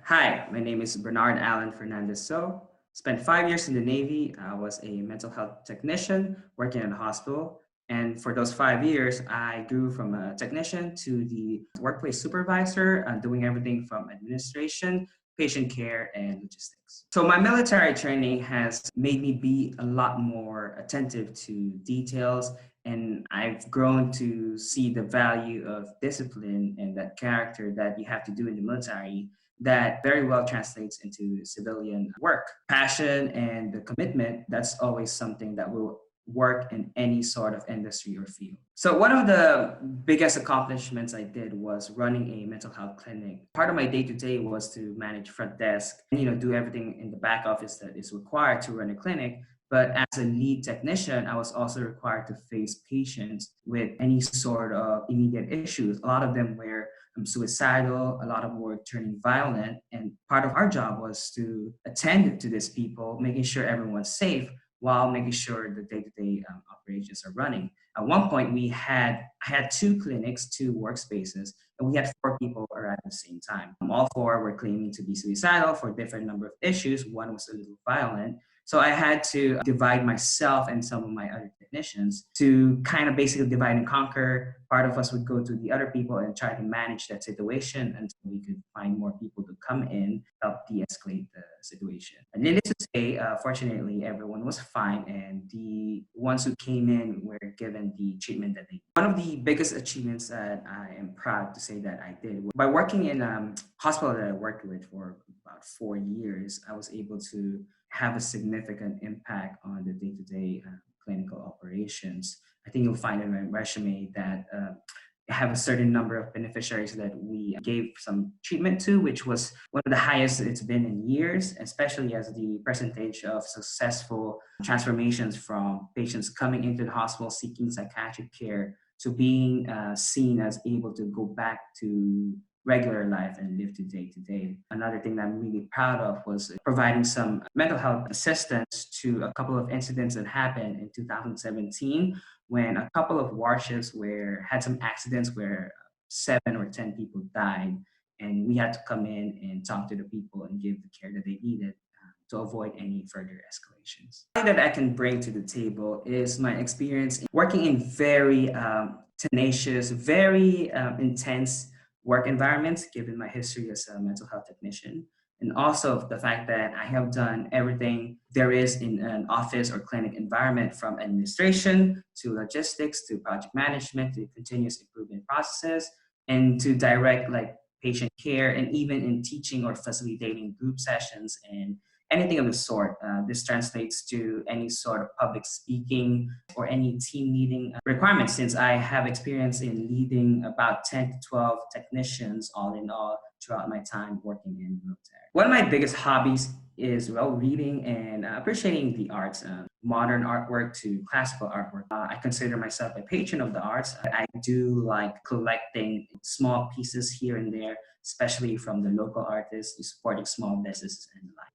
Hi, my name is Bernard Allen Fernandez So. Spent 5 years in the Navy. I was a mental health technician working in a hospital. And for those 5 years, I grew from a technician to the workplace supervisor, doing everything from administration, patient care, and logistics. So, my military training has made me be a lot more attentive to details, and I've grown to see the value of discipline and that character that you have to do in the military that very well translates into civilian work. Passion and the commitment, that's always something that will work in any sort of industry or field. So one of the biggest accomplishments I did was running a mental health clinic. Part of my day-to-day was to manage front desk and do everything in the back office that is required to run a clinic. But as a lead technician, I was also required to face patients with any sort of immediate issues. A lot of them were suicidal, a lot of them were turning violent. And part of our job was to attend to these people, making sure everyone's safe while making sure the day-to-day operations are running. At one point, I had two clinics, two workspaces, and we had four people arrive at the same time. All four were claiming to be suicidal for a different number of issues. One was a little violent. So I had to divide myself and some of my other technicians to kind of basically divide and conquer. Part of us would go to the other people and try to manage that situation until we could find more people to come in, help de-escalate the situation. And needless to say, fortunately, everyone was fine, and the ones who came in were given the treatment that they need. One of the biggest achievements that I am proud to say that I did by working in a hospital that I worked with for about 4 years, I was able to have a significant impact on the day-to-day clinical operations. I think you'll find in my resume that I have a certain number of beneficiaries that we gave some treatment to, which was one of the highest it's been in years, especially as the percentage of successful transformations from patients coming into the hospital seeking psychiatric care to being seen as able to go back to regular life and live to day. Another thing that I'm really proud of was providing some mental health assistance to a couple of incidents that happened in 2017 when a couple of warships had some accidents where 7 or 10 people died, and we had to come in and talk to the people and give the care that they needed to avoid any further escalations. Something that I can bring to the table is my experience in working in very tenacious, very intense work environments, given my history as a mental health technician, and also the fact that I have done everything there is in an office or clinic environment, from administration to logistics to project management to continuous improvement processes, and to direct like patient care, and even in teaching or facilitating group sessions and anything of the sort. This translates to any sort of public speaking or any team leading requirements, since I have experience in leading about 10 to 12 technicians all in all throughout my time working in the military. One of my biggest hobbies is reading and appreciating the arts, modern artwork to classical artwork. I consider myself a patron of the arts. I do like collecting small pieces here and there, especially from the local artists, supporting small businesses and the like.